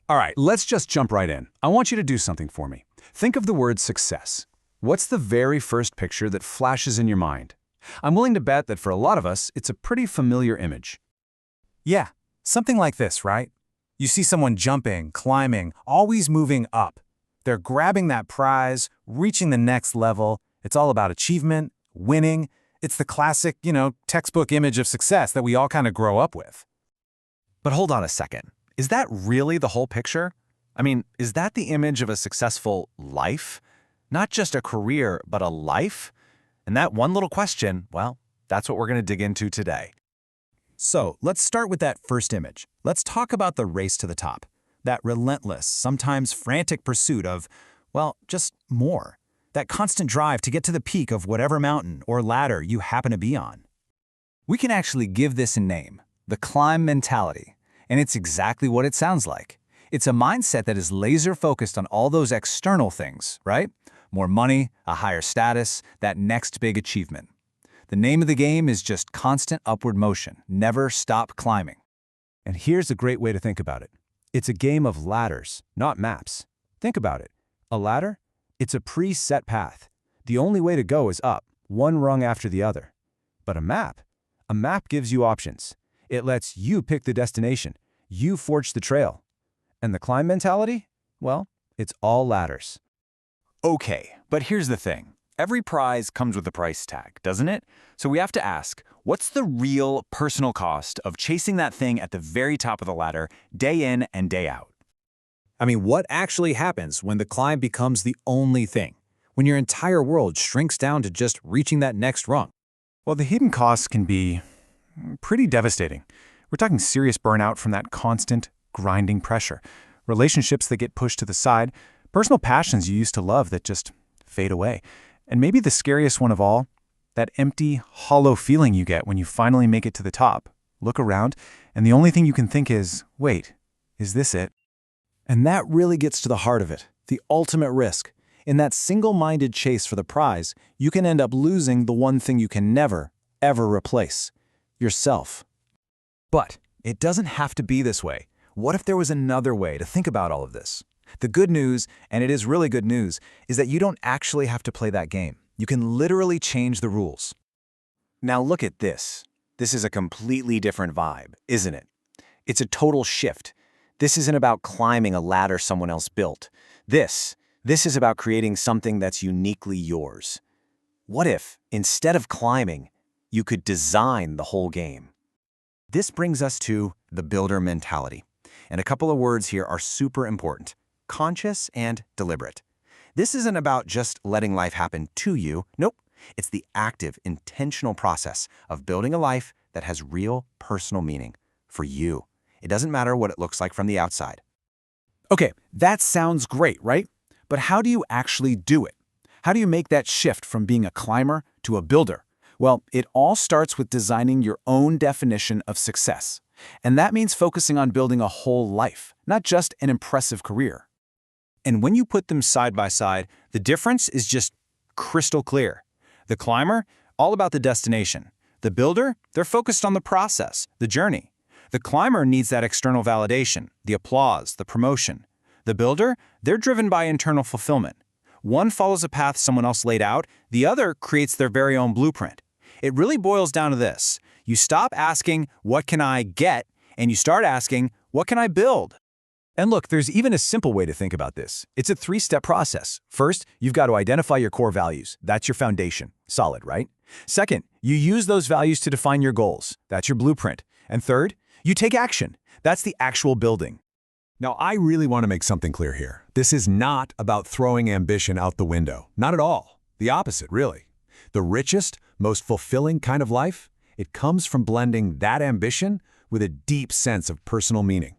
All right, let's just jump right in. I want you to do something for me. Think of the word success. What's the very first picture that flashes in your mind? I'm willing to bet that for a lot of us, it's a pretty familiar image. Yeah, something like this, right? You see someone jumping, climbing, always moving up. They're grabbing that prize, reaching the next level. It's all about achievement, winning. It's the classic, textbook image of success that we all kind of grow up with. But hold on a second. Is that really the whole picture? I mean, is that the image of a successful life? Not just a career, but a life? And that one little question, well, that's what we're going to dig into today. So let's start with that first image. Let's talk about the race to the top. That relentless, sometimes frantic pursuit of, well, just more. That constant drive to get to the peak of whatever mountain or ladder you happen to be on. We can actually give this a name, the climb mentality. And it's exactly what it sounds like. It's a mindset that is laser-focused on all those external things, right? More money, a higher status, that next big achievement. The name of the game is just constant upward motion, never stop climbing. And here's a great way to think about it. It's a game of ladders, not maps. Think about it. A ladder? It's a preset path. The only way to go is up, one rung after the other. But a map gives you options. It lets you pick the destination. You forge the trail. And the climb mentality? Well, it's all ladders. Okay, but here's the thing. Every prize comes with a price tag, doesn't it? So we have to ask, what's the real personal cost of chasing that thing at the very top of the ladder, day in and day out? I mean, what actually happens when the climb becomes the only thing? When your entire world shrinks down to just reaching that next rung? Well, the hidden costs can be pretty devastating. We're talking serious burnout from that constant, grinding pressure. Relationships that get pushed to the side, personal passions you used to love that just fade away. And maybe the scariest one of all, that empty, hollow feeling you get when you finally make it to the top. Look around, and the only thing you can think is, wait, is this it? And that really gets to the heart of it, the ultimate risk. In that single-minded chase for the prize, you can end up losing the one thing you can never, ever replace: yourself. But it doesn't have to be this way. What if there was another way to think about all of this? The good news, and it is really good news, is that you don't actually have to play that game. You can literally change the rules. Now look at this. This is a completely different vibe, isn't it? It's a total shift. This isn't about climbing a ladder someone else built. This is about creating something that's uniquely yours. What if, instead of climbing, you could design the whole game? This brings us to the builder mentality. And a couple of words here are super important: conscious and deliberate. This isn't about just letting life happen to you. Nope. It's the active, intentional process of building a life that has real personal meaning for you. It doesn't matter what it looks like from the outside. Okay, that sounds great, right? But how do you actually do it? How do you make that shift from being a climber to a builder? Well, it all starts with designing your own definition of success. And that means focusing on building a whole life, not just an impressive career. And when you put them side by side, the difference is just crystal clear. The climber, all about the destination. The builder, they're focused on the process, the journey. The climber needs that external validation, the applause, the promotion. The builder, they're driven by internal fulfillment. One follows a path someone else laid out, the other creates their very own blueprint. It really boils down to this. You stop asking, what can I get? And you start asking, what can I build? And look, there's even a simple way to think about this. It's a three-step process. First, you've got to identify your core values. That's your foundation. Solid, right? Second, you use those values to define your goals. That's your blueprint. And third, you take action. That's the actual building. Now, I really want to make something clear here. This is not about throwing ambition out the window. Not at all. The opposite, really. The richest, most fulfilling kind of life, it comes from blending that ambition with a deep sense of personal meaning.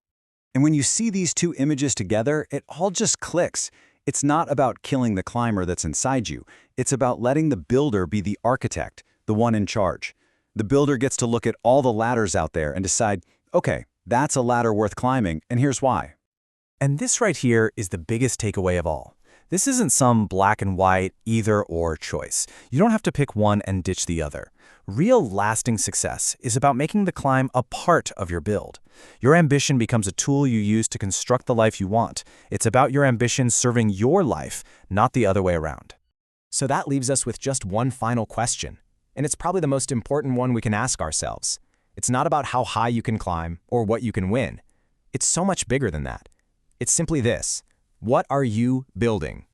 And when you see these two images together, it all just clicks. It's not about killing the climber that's inside you. It's about letting the builder be the architect, the one in charge. The builder gets to look at all the ladders out there and decide, okay, that's a ladder worth climbing, and here's why. And this right here is the biggest takeaway of all. This isn't some black and white either-or choice. You don't have to pick one and ditch the other. Real lasting success is about making the climb a part of your build. Your ambition becomes a tool you use to construct the life you want. It's about your ambition serving your life, not the other way around. So that leaves us with just one final question, and it's probably the most important one we can ask ourselves. It's not about how high you can climb or what you can win. It's so much bigger than that. It's simply this: what are you building?